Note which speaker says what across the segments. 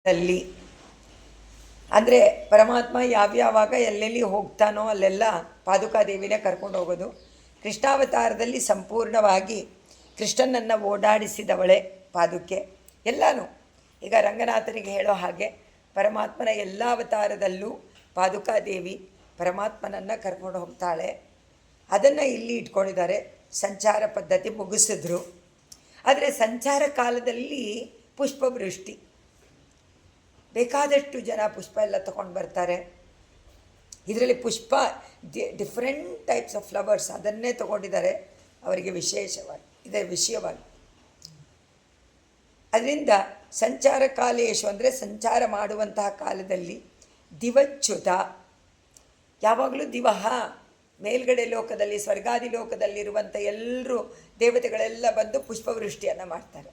Speaker 1: ಅಲ್ಲಿ ಅಂದರೆ ಪರಮಾತ್ಮ ಯಾವ್ಯಾವಾಗ ಎಲ್ಲೆಲ್ಲಿ ಹೋಗ್ತಾನೋ ಅಲ್ಲೆಲ್ಲ ಪಾದುಕಾದೇವಿನೇ ಕರ್ಕೊಂಡು ಹೋಗೋದು. ಕೃಷ್ಣಾವತಾರದಲ್ಲಿ ಸಂಪೂರ್ಣವಾಗಿ ಕೃಷ್ಣನನ್ನು ಓಡಾಡಿಸಿದವಳೆ ಪಾದುಕೆ ಎಲ್ಲನೂ. ಈಗ ರಂಗನಾಥನಿಗೆ ಹೇಳೋ ಹಾಗೆ ಪರಮಾತ್ಮನ ಎಲ್ಲ ಅವತಾರದಲ್ಲೂ ಪಾದುಕಾದೇವಿ ಪರಮಾತ್ಮನನ್ನು ಕರ್ಕೊಂಡು ಹೋಗ್ತಾಳೆ. ಅದನ್ನು ಇಲ್ಲಿ ಇಟ್ಕೊಂಡಿದ್ದಾರೆ. ಸಂಚಾರ ಪದ್ಧತಿ ಮುಗಿಸಿದ್ರು. ಆದರೆ ಸಂಚಾರ ಕಾಲದಲ್ಲಿ ಪುಷ್ಪವೃಷ್ಟಿ, ಬೇಕಾದಷ್ಟು ಜನ ಪುಷ್ಪ ಎಲ್ಲ ತೊಗೊಂಡು ಬರ್ತಾರೆ. ಇದರಲ್ಲಿ ಪುಷ್ಪ ಡಿಫ್ರೆಂಟ್ ಟೈಪ್ಸ್ ಆಫ್ ಫ್ಲವರ್ಸ್ ಅದನ್ನೇ ತೊಗೊಂಡಿದ್ದಾರೆ ಅವರಿಗೆ ವಿಶೇಷವಾಗಿ, ಇದೇ ವಿಷಯವಾಗಿ. ಅದರಿಂದ ಸಂಚಾರ ಕಾಲೇಶು ಅಂದರೆ ಸಂಚಾರ ಮಾಡುವಂತಹ ಕಾಲದಲ್ಲಿ ದಿವಚ್ಯುತ, ಯಾವಾಗಲೂ ದಿವಹ ಮೇಲ್ಗಡೆ ಲೋಕದಲ್ಲಿ ಸ್ವರ್ಗಾದಿ ಲೋಕದಲ್ಲಿರುವಂಥ ಎಲ್ಲರೂ ದೇವತೆಗಳೆಲ್ಲ ಬಂದು ಪುಷ್ಪವೃಷ್ಟಿಯನ್ನು ಮಾಡ್ತಾರೆ.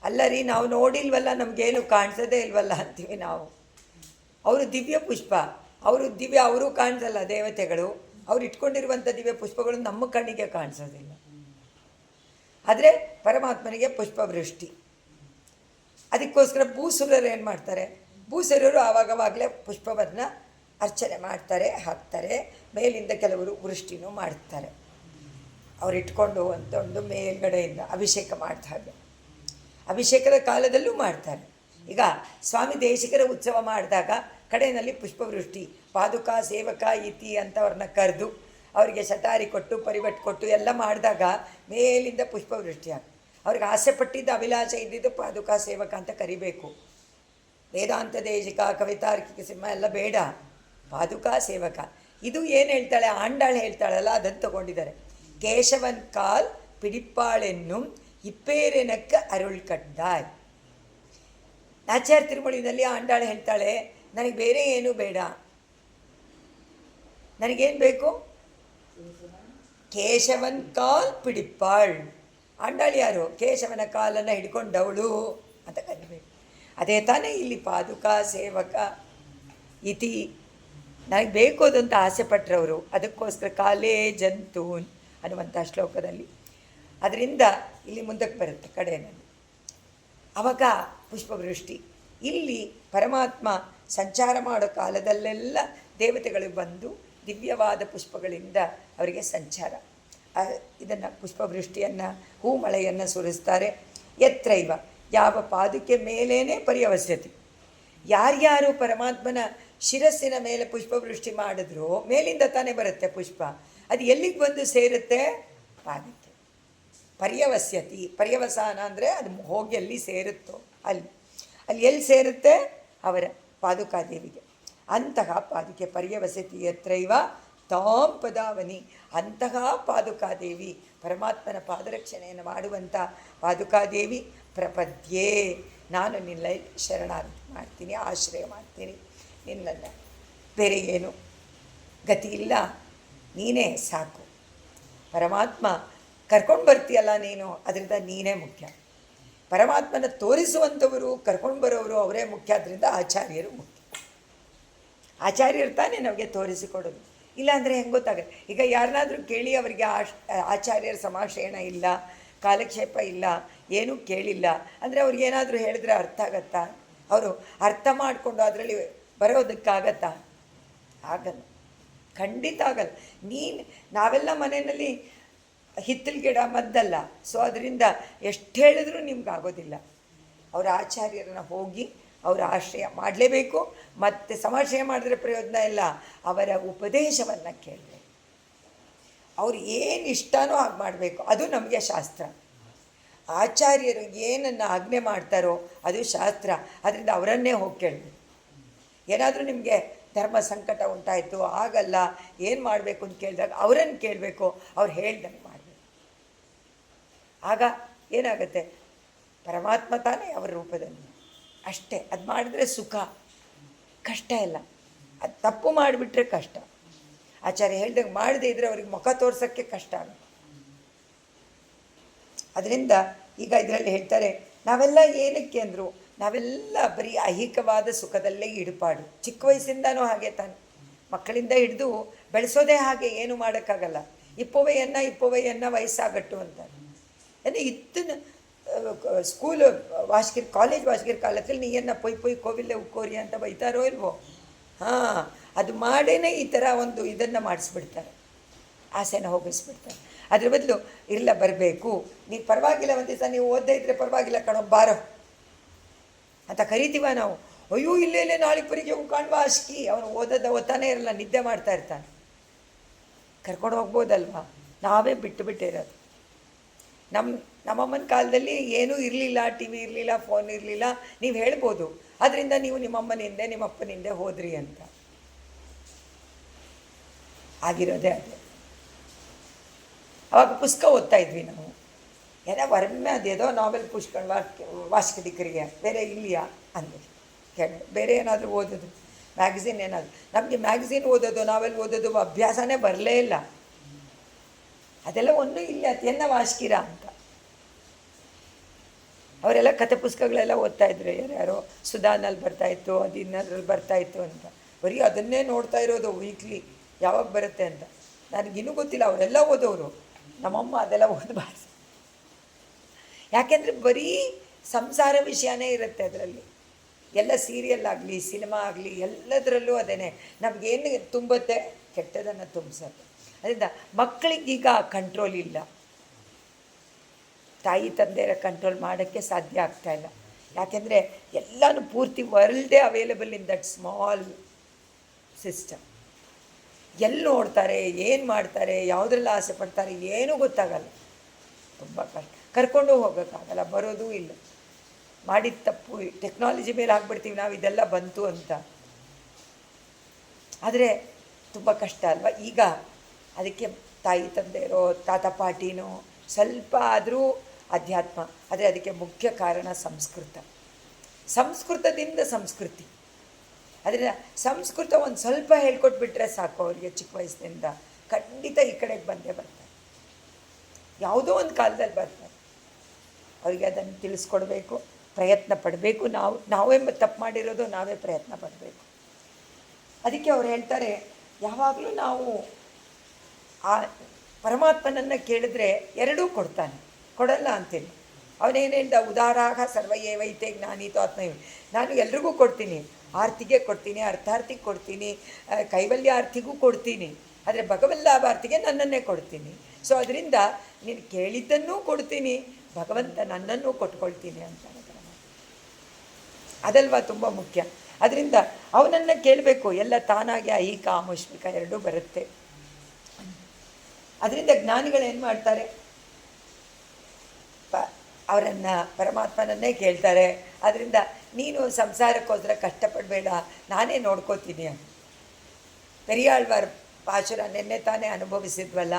Speaker 1: ಅಲ್ಲ ರೀ, ನಾವು ನೋಡಿಲ್ವಲ್ಲ, ನಮಗೇನು ಕಾಣಿಸೋದೇ ಇಲ್ವಲ್ಲ ಅಂತೀವಿ ನಾವು. ಅವರು ದಿವ್ಯ ಪುಷ್ಪ, ಅವರು ಕಾಣಿಸಲ್ಲ ದೇವತೆಗಳು. ಅವ್ರು ಇಟ್ಕೊಂಡಿರುವಂಥ ದಿವ್ಯ ಪುಷ್ಪಗಳು ನಮ್ಮ ಕಣ್ಣಿಗೆ ಕಾಣಿಸೋದಿಲ್ಲ. ಆದರೆ ಪರಮಾತ್ಮನಿಗೆ ಪುಷ್ಪವೃಷ್ಟಿ. ಅದಕ್ಕೋಸ್ಕರ ಭೂಸುರರು ಏನು ಮಾಡ್ತಾರೆ, ಭೂಸುರರು ಆವಾಗವಾಗಲೇ ಪುಷ್ಪವನ್ನು ಅರ್ಚನೆ ಮಾಡ್ತಾರೆ, ಹಾಕ್ತಾರೆ. ಮೇಲಿಂದ ಕೆಲವರು ವೃಷ್ಟಿನೂ ಮಾಡ್ತಾರೆ. ಅವ್ರು ಇಟ್ಕೊಂಡು ಅಂತ ಒಂದು ಮೇಲ್ಗಡೆಯಿಂದ ಅಭಿಷೇಕ ಮಾಡ್ದ ಹಾಗೆ ಅಭಿಷೇಕದ ಕಾಲದಲ್ಲೂ ಮಾಡ್ತಾರೆ. ಈಗ ಸ್ವಾಮಿ ದೇಶಿಕರ ಉತ್ಸವ ಮಾಡಿದಾಗ ಕಡೆಯಲ್ಲಿ ಪುಷ್ಪವೃಷ್ಟಿ, ಪಾದುಕಾ ಸೇವಕ ಇತಿ ಅಂತ ಅವ್ರನ್ನ ಕರೆದು ಅವರಿಗೆ ಶತಾರಿ ಕೊಟ್ಟು ಪರಿವಟ್ಟು ಕೊಟ್ಟು ಎಲ್ಲ ಮಾಡಿದಾಗ ಮೇಲಿಂದ ಪುಷ್ಪವೃಷ್ಟಿ ಆಗ ಅವ್ರಿಗೆ ಆಸೆ ಪಟ್ಟಿದ್ದು ಅಭಿಲಾಷ ಇದ್ದಿದ್ದು ಪಾದುಕಾ ಸೇವಕ ಅಂತ ಕರಿಬೇಕು. ವೇದಾಂತ ದೇಶಿಕ ಕವಿತಾರ್ಕಿಕ ಸಿಂಹ ಎಲ್ಲ ಬೇಡ, ಪಾದುಕಾ ಸೇವಕ. ಇದು ಏನು ಹೇಳ್ತಾಳೆ, ಆಂಡಾಳು ಹೇಳ್ತಾಳಲ್ಲ, ಅದನ್ನು ತಗೊಂಡಿದ್ದಾರೆ. ಕೇಶವನ್ ಕಾಲ್ ಪಿಡಿಪ್ಪಾಳೆನ್ನು ಇಪ್ಪೇರೆನಕ್ಕ ಅರುಳ್ ಕಡ್ಡಾಯ್. ನಾಚ್ಯಾರ ತಿರುಮಳಿನಲ್ಲಿ ಆಂಡಾಳು ಹೇಳ್ತಾಳೆ, ನನಗೆ ಬೇರೆ ಏನೂ ಬೇಡ, ನನಗೇನು ಬೇಕು, ಕೇಶವನ್ ಕಾಲ್ ಪಿಡಿಪ್ಪಾಳ್. ಆಂಡಾಳು ಯಾರು, ಕೇಶವನ ಕಾಲನ್ನು ಹಿಡ್ಕೊಂಡವಳು ಅಂತ ಕರಿಬೇಕು. ಅದೇ ತಾನೇ ಇಲ್ಲಿ ಪಾದುಕಾ ಸೇವಕ ಇತಿ. ನನಗೆ ಬೇಕು ಅದಂತ ಆಸೆ ಪಟ್ಟರವರು, ಅದಕ್ಕೋಸ್ಕರ ಕಾಲೇ ಜಂತೂನ್ ಅನ್ನುವಂಥ ಶ್ಲೋಕದಲ್ಲಿ. ಅದರಿಂದ ಇಲ್ಲಿ ಮುಂದಕ್ಕೆ ಬರುತ್ತೆ ಕಡೆಯಲ್ಲಿ. ಆವಾಗ ಪುಷ್ಪವೃಷ್ಟಿ. ಇಲ್ಲಿ ಪರಮಾತ್ಮ ಸಂಚಾರ ಮಾಡೋ ಕಾಲದಲ್ಲೆಲ್ಲ ದೇವತೆಗಳು ಬಂದು ದಿವ್ಯವಾದ ಪುಷ್ಪಗಳಿಂದ ಅವರಿಗೆ ಸಂಚಾರ, ಇದನ್ನು ಪುಷ್ಪವೃಷ್ಟಿಯನ್ನು ಹೂಮಳೆಯನ್ನು ಸುರಿಸ್ತಾರೆ. ಯತ್ರೈವ, ಯಾವ ಪಾದುಕೆ ಮೇಲೇ ಪರ್ಯವಸ್ಯತಿ. ಯಾರ್ಯಾರು ಪರಮಾತ್ಮನ ಶಿರಸ್ಸಿನ ಮೇಲೆ ಪುಷ್ಪವೃಷ್ಟಿ ಮಾಡಿದ್ರೂ ಮೇಲಿಂದ ತಾನೇ ಬರುತ್ತೆ ಪುಷ್ಪ. ಅದು ಎಲ್ಲಿಗೆ ಬಂದು ಸೇರುತ್ತೆ, ಪಾದಕ್ಕೆ ಪರ್ಯವಸ್ಯತಿ. ಪರ್ಯವಸಾನ ಅಂದರೆ ಅದು ಹೋಗಿ ಎಲ್ಲಿ ಸೇರುತ್ತೋ ಅಲ್ಲಿ ಎಲ್ಲಿ ಸೇರುತ್ತೆ, ಅವರ ಪಾದುಕಾದೇವಿಗೆ. ಅಂತಹ ಪಾದುಕೆ ಪರ್ಯವಸತಿ ಯತ್ರೈವ ತಾಂ ಪದಾವನಿ. ಅಂತಹ ಪಾದುಕಾದೇವಿ, ಪರಮಾತ್ಮನ ಪಾದರಕ್ಷಣೆಯನ್ನು ಮಾಡುವಂಥ ಪಾದುಕಾದೇವಿ ಪ್ರಪದ್ಯೆ, ನಾನು ನಿನ್ನ ಶರಣಾರ್ಥಿ ಮಾಡ್ತೀನಿ, ಆಶ್ರಯ ಮಾಡ್ತೀನಿ ನಿನ್ನನ್ನು, ಬೇರೆ ಏನು ಗತಿ ಇಲ್ಲ, ನೀನೇ ಸಾಕು. ಪರಮಾತ್ಮ ಕರ್ಕೊಂಡು ಬರ್ತೀಯಲ್ಲ ನೀನು, ಅದರಿಂದ ನೀನೇ ಮುಖ್ಯ. ಪರಮಾತ್ಮನ ತೋರಿಸುವಂಥವರು ಕರ್ಕೊಂಡು ಬರೋರು ಅವರೇ ಮುಖ್ಯ. ಆದ್ದರಿಂದ ಆಚಾರ್ಯರು ಮುಖ್ಯ. ಆಚಾರ್ಯರು ತಾನೇ ನಮಗೆ ತೋರಿಸಿಕೊಡೋದು. ಇಲ್ಲಾಂದರೆ ಹೆಂಗೆ ಗೊತ್ತಾಗುತ್ತೆ. ಈಗ ಯಾರನ್ನಾದರೂ ಕೇಳಿ ಅವರಿಗೆ ಆಚಾರ್ಯರ ಸಮಾಶಯನ ಇಲ್ಲ, ಕಾಲಕ್ಷೇಪ ಇಲ್ಲ, ಏನೂ ಕೇಳಿಲ್ಲ ಅಂದರೆ ಅವ್ರಿಗೇನಾದರೂ ಹೇಳಿದ್ರೆ ಅರ್ಥ ಆಗತ್ತಾ? ಅವರು ಅರ್ಥ ಮಾಡಿಕೊಂಡು ಅದರಲ್ಲಿ ಬರೋದಕ್ಕಾಗತ್ತಾ? ಆಗಲ್ಲ, ಖಂಡಿತ ಆಗಲ್ಲ. ನಾವೆಲ್ಲ ಮನೆಯಲ್ಲಿ ಹಿತ್ತಲ ಗಿಡ ಮದ್ದಲ್ಲ. ಸೊ ಅದರಿಂದ ಎಷ್ಟು ಹೇಳಿದ್ರೂ ನಿಮ್ಗೆ ಆಗೋದಿಲ್ಲ. ಅವರ ಆಚಾರ್ಯರನ್ನು ಹೋಗಿ ಅವರ ಆಶ್ರಯ ಮಾಡಲೇಬೇಕು. ಮತ್ತು ಸಮಾಶ್ರಯ ಮಾಡಿದ್ರೆ ಪ್ರಯೋಜನ ಇಲ್ಲ, ಅವರ ಉಪದೇಶವನ್ನು ಕೇಳಬೇಕು. ಅವ್ರು ಏನು ಇಷ್ಟನೋ ಹಾಗೆ ಮಾಡಬೇಕು, ಅದು ನಮಗೆ ಶಾಸ್ತ್ರ. ಆಚಾರ್ಯರು ಏನನ್ನು ಆಜ್ಞೆ ಮಾಡ್ತಾರೋ ಅದು ಶಾಸ್ತ್ರ. ಅದರಿಂದ ಅವರನ್ನೇ ಹೋಗಿ ಕೇಳಬೇಕು. ಏನಾದರೂ ನಿಮಗೆ ಧರ್ಮ ಸಂಕಟ ಉಂಟಾಯಿತು, ಆಗಲ್ಲ, ಏನು ಮಾಡಬೇಕು ಅಂತ ಕೇಳಿದಾಗ ಅವರನ್ನು ಕೇಳಬೇಕು, ಅವ್ರು ಹೇಳ್ದಂಗೆ ಮಾಡಬೇಕು. ಆಗ ಏನಾಗುತ್ತೆ, ಪರಮಾತ್ಮ ತಾನೇ ಅವರ ರೂಪದಲ್ಲಿ ಅಷ್ಟೇ. ಅದು ಮಾಡಿದ್ರೆ ಸುಖ, ಕಷ್ಟ ಇಲ್ಲ. ಅದು ತಪ್ಪು ಮಾಡಿಬಿಟ್ರೆ ಕಷ್ಟ. ಆಚಾರ್ಯ ಹೇಳ್ದಂಗೆ ಮಾಡದೇ ಇದ್ದರೆ ಅವ್ರಿಗೆ ಮುಖ ತೋರ್ಸೋಕ್ಕೆ ಕಷ್ಟ ಆಗುತ್ತೆ. ಅದರಿಂದ ಈಗ ಇದರಲ್ಲಿ ಹೇಳ್ತಾರೆ, ನಾವೆಲ್ಲ ಏನಕ್ಕೆ ಅಂದರು, ನಾವೆಲ್ಲ ಬರೀ ಐಹಿಕವಾದ ಸುಖದಲ್ಲೇ ಇಡುಪಾಡು. ಚಿಕ್ಕ ವಯಸ್ಸಿಂದನೂ ಹಾಗೆ ತಾನೆ, ಮಕ್ಕಳಿಂದ ಹಿಡಿದು ಬೆಳೆಸೋದೇ ಹಾಗೆ, ಏನು ಮಾಡೋಕ್ಕಾಗಲ್ಲ. ಇಪ್ಪುವೆಯನ್ನು ವಯಸ್ಸಾಗಟ್ಟು ಅಂತಾರೆ. ಅಂದರೆ ಸ್ಕೂಲ್ ವಾಷ್ಗಿರ್ ಕಾಲೇಜ್ ವಾಷ್ಗಿರ್ ಕಾಲದಲ್ಲಿ ನೀಯನ್ನ ಪೊಯ್ ಕೋವಿಲೆ ಉಕ್ಕೋರಿ ಅಂತ ಬೈತಾರೋ ಇಲ್ವೋ? ಹಾಂ, ಅದು ಮಾಡೇ ಈ ಥರ ಒಂದು ಇದನ್ನು ಮಾಡಿಸ್ಬಿಡ್ತಾರೆ, ಆಸೆನ ಹೋಗಿಸ್ಬಿಡ್ತಾರೆ. ಅದ್ರ ಬದಲು ಇಲ್ಲ ಬರಬೇಕು, ನೀವು ಪರವಾಗಿಲ್ಲ, ಒಂದು ದಿವಸ ನೀವು ಓದದೇ ಇದ್ದರೆ ಪರವಾಗಿಲ್ಲ ಕಣೋ ಬಾರೋ ಅಂತ ಕರಿತೀವ ನಾವು. ಅಯ್ಯೋ ಇಲ್ಲೇ ನಾಳೆ ಪರೀಕ್ಷೆ ಕಾಣುವ ಅಷ್ಕಿ, ಅವನು ಓದ್ತಾನೆ ಇರಲ್ಲ, ನಿದ್ದೆ ಮಾಡ್ತಾ ಇರ್ತಾನೆ. ಕರ್ಕೊಂಡು ಹೋಗ್ಬೋದಲ್ವಾ? ನಾವೇ ಬಿಟ್ಟಿರೋದು. ನಮ್ಮಮ್ಮನ ಕಾಲದಲ್ಲಿ ಏನೂ ಇರಲಿಲ್ಲ, ಟಿ ವಿ ಇರಲಿಲ್ಲ, ಫೋನ್ ಇರಲಿಲ್ಲ. ನೀವು ಹೇಳ್ಬೋದು, ಅದರಿಂದ ನೀವು ನಿಮ್ಮಮ್ಮನ ಹಿಂದೆ ನಿಮ್ಮಪ್ಪನ ಹಿಂದೆ ಹೋದ್ರಿ ಅಂತ. ಆಗಿರೋದೇ ಅದೇ. ಅವಾಗ ಪುಸ್ತಕ ಓದ್ತಾ ಇದ್ವಿ ನಾವು. ಏನೋ ಹೊರಮೆ ಅದೇದೋ ನಾವೆಲ್ ಪುಸ್ತಕ ವಾಸ್ಕಟಿಕರಿಗೆ ಬೇರೆ ಇಲ್ಲಿಯಾ ಅಂದ್ವಿ. ಕೇಳಿ ಬೇರೆ ಏನಾದರೂ ಓದೋದು, ಮ್ಯಾಗಝಿನ್ ಏನಾದರೂ. ನಮಗೆ ಮ್ಯಾಗಝಿನ್ ಓದೋದು, ನಾವೆಲ್ ಓದೋದು ಅಭ್ಯಾಸನೇ ಬರಲೇ ಇಲ್ಲ. ಅದೆಲ್ಲ ಒಂದು ಇಲ್ಲಿ ಅತಿಯನ್ನ ವಾಸ್ಕಿರ ಅಂತ. ಅವರೆಲ್ಲ ಕಥೆ ಪುಸ್ತಕಗಳೆಲ್ಲ ಓದ್ತಾಯಿದ್ರು. ಯಾರ್ಯಾರೋ ಸುಧಾನಲ್ಲಿ ಬರ್ತಾಯಿತ್ತು, ಅದು ಇನ್ನದ್ರಲ್ಲಿ ಬರ್ತಾಯಿತ್ತು ಅಂತ. ಬರೀ ಅದನ್ನೇ ನೋಡ್ತಾ ಇರೋದು ವೀಕ್ಲಿ, ಯಾವಾಗ ಬರುತ್ತೆ ಅಂತ. ನನಗಿನ್ನೂ ಗೊತ್ತಿಲ್ಲ, ಅವರೆಲ್ಲ ಓದೋರು. ನಮ್ಮಮ್ಮ ಅದೆಲ್ಲ ಓದಬಾರ್ದು, ಯಾಕೆಂದರೆ ಬರೀ ಸಂಸಾರ ವಿಷಯನೇ ಇರುತ್ತೆ ಅದರಲ್ಲಿ. ಎಲ್ಲ ಸೀರಿಯಲ್ ಆಗಲಿ, ಸಿನಿಮಾ ಆಗಲಿ, ಎಲ್ಲದರಲ್ಲೂ ಅದೇನೆ. ನಮಗೇನು ತುಂಬುತ್ತೆ? ಕೆಟ್ಟದನ್ನು ತುಂಬಿಸೋದು. ಅದರಿಂದ ಮಕ್ಕಳಿಗೀಗ ಕಂಟ್ರೋಲ್ ಇಲ್ಲ. ತಾಯಿ ತಂದೆಯರ ಕಂಟ್ರೋಲ್ ಮಾಡೋಕ್ಕೆ ಸಾಧ್ಯ ಆಗ್ತಾಯಿಲ್ಲ. ಯಾಕೆಂದರೆ ಎಲ್ಲನೂ ಪೂರ್ತಿ ವರ್ಲ್ಡೇ available in that small system. ಎಲ್ಲಿ ನೋಡ್ತಾರೆ, ಏನು ಮಾಡ್ತಾರೆ, ಯಾವುದ್ರಲ್ಲಿ ಆಸೆ ಪಡ್ತಾರೆ, ಏನೂ ಗೊತ್ತಾಗಲ್ಲ. ತುಂಬ ಕಷ್ಟ. ಕರ್ಕೊಂಡು ಹೋಗೋಕ್ಕಾಗಲ್ಲ, ಬರೋದೂ ಇಲ್ಲ. ಮಾಡಿದ ತಪ್ಪು ಟೆಕ್ನಾಲಜಿ ಮೇಲೆ ಹಾಕ್ಬಿಡ್ತೀವಿ ನಾವು, ಇದೆಲ್ಲ ಬಂತು ಅಂತ. ಆದರೆ ತುಂಬ ಕಷ್ಟ ಅಲ್ವಾ ಈಗ? ಅದಕ್ಕೆ ತಾಯಿ ತಂದೆಯರೋ ತಾತ ಪಾಟಿನೋ ಸ್ವಲ್ಪ ಆದರೂ ಅಧ್ಯಾತ್ಮ. ಆದರೆ ಅದಕ್ಕೆ ಮುಖ್ಯ ಕಾರಣ ಸಂಸ್ಕೃತದಿಂದ ಸಂಸ್ಕೃತಿ. ಅದರಿಂದ ಸಂಸ್ಕೃತ ಒಂದು ಸ್ವಲ್ಪ ಹೇಳ್ಕೊಟ್ಬಿಟ್ರೆ ಸಾಕು ಅವರಿಗೆ. ಚಿಕ್ಕ ವಯಸ್ಸಿನಿಂದ ಖಂಡಿತ ಈ ಕಡೆಗೆ ಬಂದೇ ಬರ್ತಾರೆ, ಯಾವುದೋ ಒಂದು ಕಾಲದಲ್ಲಿ ಬರ್ತಾರೆ. ಅವರಿಗೆ ಅದನ್ನು ತಿಳಿಸ್ಕೊಡ್ಬೇಕು, ಪ್ರಯತ್ನ ಪಡಬೇಕು. ನಾವೇ ತಪ್ಪು ಮಾಡಿರೋದು ನಾವೇ ಪ್ರಯತ್ನ ಪಡಬೇಕು. ಅದಕ್ಕೆ ಅವ್ರು ಹೇಳ್ತಾರೆ, ಯಾವಾಗಲೂ ನಾವು ಆ ಪರಮಾತ್ಮನನ್ನು ಕೇಳಿದ್ರೆ ಎರಡೂ ಕೊಡ್ತಾನೆ, ಕೊಡಲ್ಲ ಅಂತೇಳಿ. ಅವನೇನೇಂದ ಉದಾರಾಗ ಸರ್ವಯೇವೈತೆ ಜ್ಞಾನೀತೋ ಆತ್ಮೈವ. ನಾನು ಎಲ್ರಿಗೂ ಕೊಡ್ತೀನಿ, ಆರ್ತಿಗೆ ಕೊಡ್ತೀನಿ, ಅರ್ಥಾರ್ಥಿಗೆ ಕೊಡ್ತೀನಿ, ಕೈವಲ್ಯಾರ್ಥಿಗೂ ಕೊಡ್ತೀನಿ. ಆದರೆ ಭಗವಲ್ಲಾಭಾರ್ಥಿಗೆ ನನ್ನನ್ನೇ ಕೊಡ್ತೀನಿ. ಸೊ ಅದರಿಂದ ನೀನು ಕೇಳಿದ್ದನ್ನೂ ಕೊಡ್ತೀನಿ, ಭಗವಂತ ನನ್ನನ್ನು ಕೊಟ್ಕೊಳ್ತೀನಿ ಅಂತ. ಅದಲ್ವಾ ತುಂಬ ಮುಖ್ಯ. ಅದರಿಂದ ಅವನನ್ನು ಕೇಳಬೇಕು. ಎಲ್ಲ ತಾನಾಗಿ ಐಹಿಕ ಆಮುಷ್ಮಿಕ ಎರಡೂ ಬರುತ್ತೆ. ಅದರಿಂದ ಜ್ಞಾನಿಗಳೇನು ಮಾಡ್ತಾರೆ? ಅವರನ್ನು ಪರಮಾತ್ಮನನ್ನೇ ಕೇಳ್ತಾರೆ. ಅದರಿಂದ ನೀನು ಸಂಸಾರಕ್ಕೋಸ್ಕರ ಕಷ್ಟಪಡಬೇಡ, ನಾನೇ ನೋಡ್ಕೋತೀನಿ ಅಂತ. ಪೆರಿಯಾಳ್ವಾರ್ ಪಾಶುರ ನಿನ್ನೆ ತಾನೇ ಅನುಭವಿಸಿದ್ವಲ್ಲ,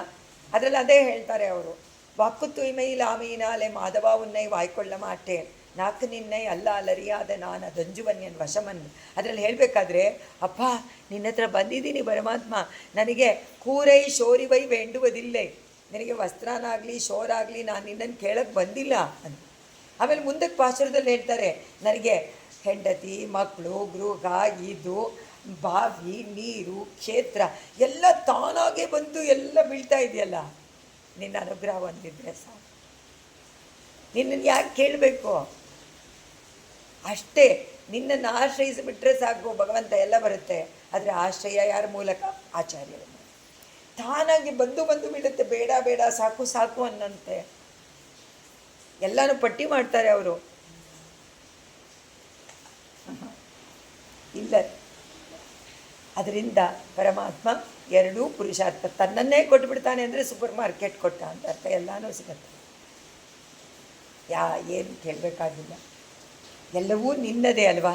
Speaker 1: ಅದರಲ್ಲಿ ಅದೇ ಹೇಳ್ತಾರೆ ಅವರು. ವಾಕು ತೂಯ್ಮೈಲ್ ಆಮೀನಾಲೆ ಮಾಧವ ಉನ್ನೈ ವಾಯ್ಕೊಳ್ಳ ಮಾಟೆ ನಾಲ್ಕು ನಿನ್ನೈ ಅಲ್ಲ ಅಲರಿಯಾದ ನಾನು ದಂಜುವನ್ಯನ್ ವಶಮನ್. ಅದರಲ್ಲಿ ಹೇಳಬೇಕಾದ್ರೆ, ಅಪ್ಪ ನಿನ್ನ ಹತ್ರ ಬಂದಿದ್ದೀನಿ ಪರಮಾತ್ಮ, ನನಗೆ ಕೂರೈ ಶೋರಿವೈ ವೇಂಡುವುದಿಲ್ಲೇ, ನಿನಗೆ ವಸ್ತ್ರನಾಗಲಿ ಶೋರಾಗಲಿ ನಾನು ನಿನ್ನನ್ನು ಕೇಳಕ್ಕೆ ಬಂದಿಲ್ಲ ಅಂತ. ಆಮೇಲೆ ಮುಂದಕ್ಕೆ ಪಾಶುರದಲ್ಲಿ ಹೇಳ್ತಾರೆ, ನನಗೆ ಹೆಂಡತಿ, ಮಕ್ಕಳು, ಗೃಹ, ಇದು ಬಾವಿ, ನೀರು, ಕ್ಷೇತ್ರ ಎಲ್ಲ ತಾನಾಗೇ ಬಂದು ಎಲ್ಲ ಬೀಳ್ತಾ ಇದೆಯಲ್ಲ, ನಿನ್ನ ಅನುಗ್ರಹ ಹೊಂದಿದ್ರೆ ಸಾಕು. ನಿನ್ನನ್ನು ಯಾಕೆ ಕೇಳಬೇಕು? ಅಷ್ಟೇ, ನಿನ್ನನ್ನು ಆಶ್ರಯಿಸಿಬಿಟ್ರೆ ಸಾಕು, ಭಗವಂತ ಎಲ್ಲ ಬರುತ್ತೆ. ಆದರೆ ಆಶ್ರಯ ಯಾರ ಮೂಲಕ? ಆಚಾರ್ಯರ. ತಾನಾಗಿ ಬಂದು ಬಿಡುತ್ತೆ, ಬೇಡ ಬೇಡ ಸಾಕು ಸಾಕು ಅನ್ನಂತೆ. ಎಲ್ಲನೂ ಪಟ್ಟಿ ಮಾಡ್ತಾರೆ ಅವರು. ಇಲ್ಲ, ಅದರಿಂದ ಪರಮಾತ್ಮ ಎರಡೂ ಪುರುಷಾರ್ಥ. ತನ್ನನ್ನೇ ಕೊಟ್ಟುಬಿಡ್ತಾನೆ ಅಂದರೆ ಸೂಪರ್ ಮಾರ್ಕೆಟ್ ಕೊಟ್ಟ ಅಂತ ಅರ್ಥ. ಎಲ್ಲನೂ ಸಿಗುತ್ತೆ, ಏನು ಕೇಳಬೇಕಾಗಿಲ್ಲ, ಎಲ್ಲವೂ ನಿನ್ನದೇ ಅಲ್ವಾ.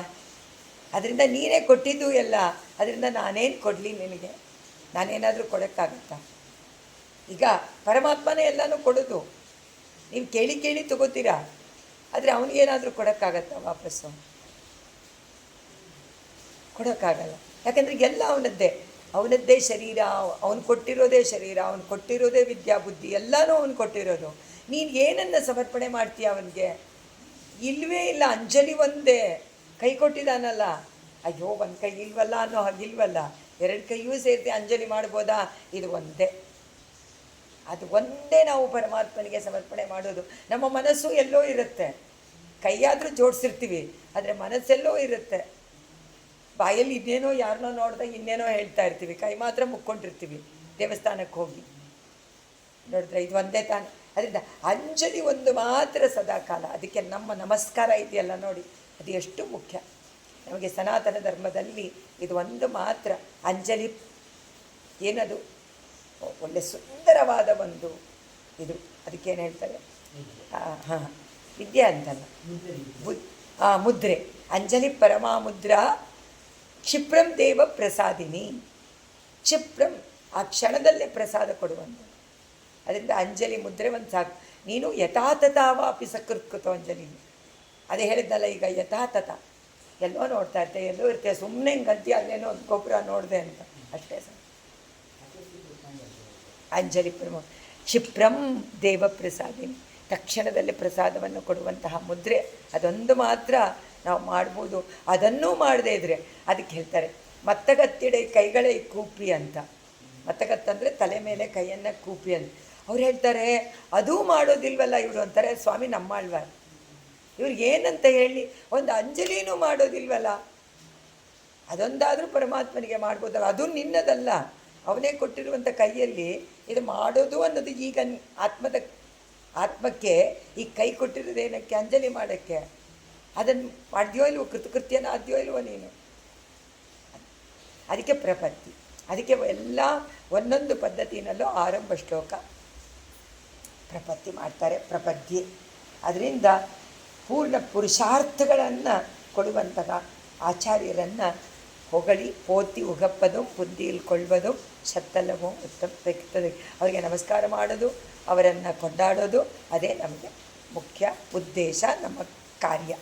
Speaker 1: ಅದರಿಂದ ನೀನೇ ಕೊಟ್ಟಿದ್ದು ಎಲ್ಲ. ಅದರಿಂದ ನಾನೇನು ಕೊಡಲಿ ನಿನಗೆ? ನಾನೇನಾದರೂ ಕೊಡೋಕ್ಕಾಗತ್ತಾ? ಈಗ ಪರಮಾತ್ಮನೇ ಎಲ್ಲನೂ ಕೊಡೋದು. ನೀವು ಕೇಳಿ ಕೇಳಿ ತಗೋತೀರಾ, ಆದರೆ ಅವನಿಗೇನಾದರೂ ಕೊಡೋಕ್ಕಾಗತ್ತಾ ವಾಪಸ್ಸು? ಕೊಡೋಕ್ಕಾಗಲ್ಲ. ಯಾಕಂದರೆ ಎಲ್ಲ ಅವನದ್ದೇ ಶರೀರ, ಅವನು ಕೊಟ್ಟಿರೋದೇ ಶರೀರ, ಅವನು ಕೊಟ್ಟಿರೋದೇ ವಿದ್ಯಾ ಬುದ್ಧಿ, ಎಲ್ಲನೂ ಅವನು ಕೊಟ್ಟಿರೋದು. ನೀನು ಏನನ್ನು ಸಮರ್ಪಣೆ ಮಾಡ್ತೀಯ ಅವನಿಗೆ? ಇಲ್ಲವೇ ಇಲ್ಲ. ಅಂಜಲಿ ಒಂದೇ ಕೈ ಕೊಟ್ಟಿದ್ದಾನಲ್ಲ, ಅಯ್ಯೋ ಒಂದು ಕೈ ಇಲ್ವಲ್ಲ ಅನ್ನೋ ಹಾಗಿಲ್ವಲ್ಲ. ಎರಡು ಕೈಯೂ ಸೇರಿಸಿ ಅಂಜಲಿ ಮಾಡ್ಬೋದಾ? ಇದು ಒಂದೇ. ಅದು ಒಂದೇ ನಾವು ಪರಮಾತ್ಮನಿಗೆ ಸಮರ್ಪಣೆ ಮಾಡೋದು. ನಮ್ಮ ಮನಸ್ಸು ಎಲ್ಲೋ ಇರುತ್ತೆ, ಕೈಯಾದರೂ ಜೋಡಿಸಿರ್ತೀವಿ, ಆದರೆ ಮನಸ್ಸೆಲ್ಲೋ ಇರುತ್ತೆ. ಬಾಯಲ್ಲಿ ಇನ್ನೇನೋ ಯಾರನ್ನೋ ನೋಡಿದಾಗ ಇನ್ನೇನೋ ಹೇಳ್ತಾ ಇರ್ತೀವಿ, ಕೈ ಮಾತ್ರ ಮುಕ್ಕೊಂಡಿರ್ತೀವಿ ದೇವಸ್ಥಾನಕ್ಕೆ ಹೋಗಿ. ನೋಡಿದ್ರೆ ಇದು ಒಂದೇ ತಾನೆ. ಅದರಿಂದ ಅಂಜಲಿ ಒಂದು ಮಾತ್ರ ಸದಾಕಾಲ. ಅದಕ್ಕೆ ನಮ್ಮ ನಮಸ್ಕಾರ ಇದೆಯಲ್ಲ ನೋಡಿ, ಅದು ಎಷ್ಟು ಮುಖ್ಯ ನಮಗೆ. ಸನಾತನ ಧರ್ಮದಲ್ಲಿ ಇದು ಒಂದು ಮಾತ್ರ ಅಂಜಲಿ. ಏನದು ಒಳ್ಳೆ ಸುಂದರವಾದ ಒಂದು ಇದು. ಅದಕ್ಕೇನು ಹೇಳ್ತಾರೆ, ಹಾಂ ವಿದ್ಯೆ ಅಂತಲ್ಲ, ಮುದ್ರೆ. ಅಂಜಲಿ ಪರಮಾಮುದ್ರಾ ಕ್ಷಿಪ್ರಂ ದೇವ ಪ್ರಸಾದಿನಿ. ಕ್ಷಿಪ್ರಂ, ಆ ಕ್ಷಣದಲ್ಲೇ ಪ್ರಸಾದ ಕೊಡುವಂಥ. ಅದರಿಂದ ಅಂಜಲಿ ಮುದ್ರೆ ಒಂದು ಸಾಕು. ನೀನು ಯಥಾತಥಾವಾಪಿ ಸಕೃತ್ಕೃತ ಅಂಜಲಿ. ಅದೇ ಹೇಳಿದ್ನಲ್ಲ ಈಗ, ಯಥಾತಥ ಎಲ್ಲೋ ನೋಡ್ತಾ ಇರ್ತೇವೆ, ಎಲ್ಲೋ ಇರ್ತೇವೆ, ಸುಮ್ಮನೆ ಹಿಂಗಂತಿ ಅಲ್ಲೇನೋ ಒಂದು ಗೊಬ್ಬರ ನೋಡಿದೆ ಅಂತ ಅಷ್ಟೇ ಸರ್. ಅಂಜಲಿ ಪರಮ ಕ್ಷಿಪ್ರಂ ದೇವ ಪ್ರಸಾದಿನಿ, ತಕ್ಷಣದಲ್ಲಿ ಪ್ರಸಾದವನ್ನು ಕೊಡುವಂತಹ ಮುದ್ರೆ ಅದೊಂದು ಮಾತ್ರ ನಾವು ಮಾಡ್ಬೋದು. ಅದನ್ನೂ ಮಾಡದೇ ಇದ್ರೆ ಅದಕ್ಕೆ ಹೇಳ್ತಾರೆ ಮತ್ತಗತ್ತಿಡೆ ಕೈಗಳೇ ಕೂಪಿ ಅಂತ. ಮತ್ತಗತ್ತಂದರೆ ತಲೆ ಮೇಲೆ ಕೈಯನ್ನು ಕೂಪಿ ಅಂತ. ಅವ್ರು ಹೇಳ್ತಾರೆ ಅದೂ ಮಾಡೋದಿಲ್ವಲ್ಲ ಇವರು ಅಂತಾರೆ. ಸ್ವಾಮಿ ನಮ್ಮಾಳ್ವಾರ್ ಇವ್ರಿಗೆ ಏನಂತ ಹೇಳಿ, ಒಂದು ಅಂಜಲಿನೂ ಮಾಡೋದಿಲ್ವಲ್ಲ, ಅದೊಂದಾದರೂ ಪರಮಾತ್ಮನಿಗೆ ಮಾಡ್ಬೋದಲ್ಲ. ಅದು ನಿನ್ನದಲ್ಲ, ಅವನೇ ಕೊಟ್ಟಿರುವಂಥ ಕೈಯಲ್ಲಿ ಇದು ಮಾಡೋದು ಅನ್ನೋದು. ಈಗ ಆತ್ಮಕ್ಕೆ ಈ ಕೈ ಕೊಟ್ಟಿರೋದೇನಕ್ಕೆ, ಅಂಜಲಿ ಮಾಡೋಕ್ಕೆ. ಅದನ್ನು ಮಾಡಿದ್ಯೋ ಇಲ್ವೋ, ಕೃತಕೃತ್ಯನಾದ್ಯೋ ಇಲ್ವೋ ನೀನು. ಅದಕ್ಕೆ ಪ್ರಪತ್ತಿ. ಅದಕ್ಕೆ ಎಲ್ಲ ಒಂದೊಂದು ಪದ್ಧತಿನಲ್ಲೂ ಆರಂಭ ಶ್ಲೋಕ ಪ್ರಪತ್ತಿ ಮಾಡ್ತಾರೆ, ಪ್ರಪದ್ಯೆ. ಅದರಿಂದ ಪೂರ್ಣ ಪುರುಷಾರ್ಥಗಳನ್ನು ಕೊಡುವಂತಹ ಆಚಾರ್ಯರನ್ನು ಹೊಗಳಿ ಪೋತಿ ಉಗಪ್ಪದು ಪುಂದಿಲ್ಕೊಳ್ಬೋದು ಶತ್ತಲ್ಲವೋ ಉತ್ತಮ ವ್ಯಕ್ತದೆ. ಅವರಿಗೆ ನಮಸ್ಕಾರ ಮಾಡೋದು, ಅವರನ್ನು ಕೊಂಡಾಡೋದು, ಅದೇ ನಮಗೆ ಮುಖ್ಯ ಉದ್ದೇಶ, ನಮ್ಮ ಕಾರ್ಯ.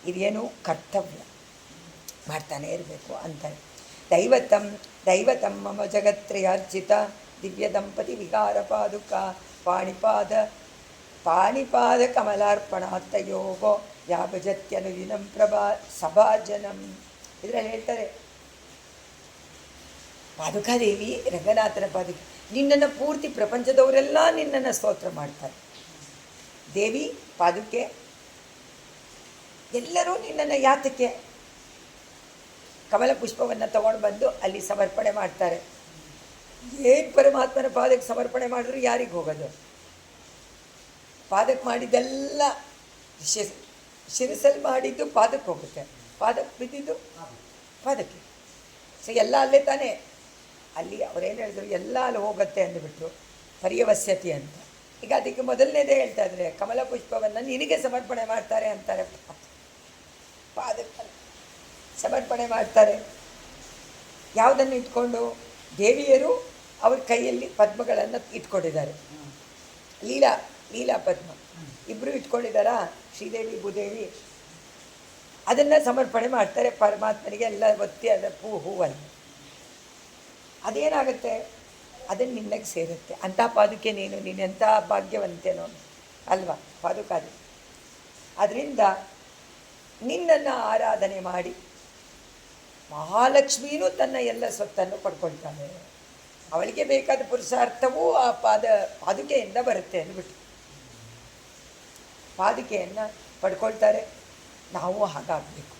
Speaker 1: ಇದೇನು ಕರ್ತವ್ಯ ಮಾಡ್ತಾನೆ ಇರಬೇಕು ಅಂತಾರೆ. ದೈವತಂ ಮಮ ಜಗತ್ರಯಾರ್ಜಿತ ದಿವ್ಯ ದಂಪತಿ ವಿಕಾರ ಪಾದುಕ ಪಾಣಿಪಾದ ಕಮಲಾರ್ಪಣಾತ್ತಯೋಗೋ ಯಾಭಜತ್ಯನುದಿನಂ ಪ್ರಭಾ ಸಭಾಜನಂ. ಇದರಲ್ಲಿ ಹೇಳ್ತಾರೆ ಪಾದುಕಾದೇವಿ ರಂಗನಾಥನ ಪಾದುಕೆ, ನಿನ್ನನ್ನು ಪೂರ್ತಿ ಪ್ರಪಂಚದವರೆಲ್ಲ ನಿನ್ನನ್ನು ಸ್ತೋತ್ರ ಮಾಡ್ತಾರೆ. ದೇವಿ ಪಾದುಕೆ ಎಲ್ಲರೂ ನಿನ್ನನ್ನು ಯಾತಕ್ಕೆ ಕಮಲ ಪುಷ್ಪವನ್ನು ತಗೊಂಡು ಬಂದು ಅಲ್ಲಿ ಸಮರ್ಪಣೆ ಮಾಡ್ತಾರೆ. ಏನು ಪರಮಾತ್ಮನ ಪಾದಕ್ಕೆ ಸಮರ್ಪಣೆ ಮಾಡಿದ್ರು ಯಾರಿಗೆ ಹೋಗೋದು? ಪಾದಕ್ಕೆ ಮಾಡಿದ್ದೆಲ್ಲ ಶಿರಸಲ್ಲಿ ಮಾಡಿದ್ದು ಪಾದಕ್ಕೆ ಹೋಗುತ್ತೆ, ಪಾದಕ್ಕೆ ಬಿದ್ದಿದ್ದು ಪಾದಕ್ಕೆ. ಸೊ ಎಲ್ಲ ಅಲ್ಲೇ ತಾನೇ. ಅಲ್ಲಿ ಅವರೇನು ಹೇಳಿದ್ರು, ಎಲ್ಲ ಅಲ್ಲಿ ಹೋಗುತ್ತೆ ಅಂದುಬಿಟ್ರು, ಪರ್ಯವಸ್ಯತಿ ಅಂತ. ಈಗ ಅದಕ್ಕೆ ಮೊದಲನೇದೇ ಹೇಳ್ತಾ ಇದ್ದಾರೆ, ಕಮಲ ಪುಷ್ಪವನ್ನು ನಿನಗೆ ಸಮರ್ಪಣೆ ಮಾಡ್ತಾರೆ ಅಂತಾರೆ. ಪಾದಕ್ಕೆ ಸಮರ್ಪಣೆ ಮಾಡ್ತಾರೆ. ಯಾವುದನ್ನು ಇಟ್ಕೊಂಡು? ದೇವಿಯರು ಅವ್ರ ಕೈಯಲ್ಲಿ ಪದ್ಮಗಳನ್ನು ಇಟ್ಕೊಂಡಿದ್ದಾರೆ. ಲೀಲಾ ಪದ್ಮ ಇಬ್ಬರು ಇಟ್ಕೊಂಡಿದ್ದಾರಾ, ಶ್ರೀದೇವಿ ಭೂದೇವಿ. ಅದನ್ನು ಸಮರ್ಪಣೆ ಮಾಡ್ತಾರೆ ಪರಮಾತ್ಮನಿಗೆ. ಎಲ್ಲ ಒತ್ತಿ ಅದ ಹೂವನ್ನು. ಅದೇನಾಗುತ್ತೆ, ಅದನ್ನು ನಿನ್ನಗೆ ಸೇರುತ್ತೆ. ಅಂಥ ಪಾದುಕೆ ನೀನೆಂಥ ಭಾಗ್ಯವಂತೇನೋ ಅಲ್ವಾ ಪಾದುಕಾದಿ. ಅದರಿಂದ ನಿನ್ನನ್ನು ಆರಾಧನೆ ಮಾಡಿ ಮಹಾಲಕ್ಷ್ಮಿಯೂ ತನ್ನ ಎಲ್ಲ ಸ್ವತ್ತನ್ನು ಪಡ್ಕೊಳ್ತಾಳೆ. ಅವಳಿಗೆ ಬೇಕಾದ ಪುರುಷಾರ್ಥವೂ ಆ ಪಾದುಕೆಯಿಂದ ಬರುತ್ತೆ ಅಂದ್ಬಿಟ್ಟು ಪಾದುಕೆಯನ್ನು ಪಡ್ಕೊಳ್ತಾರೆ. ನಾವು ಹಾಗಾಗಬೇಕು.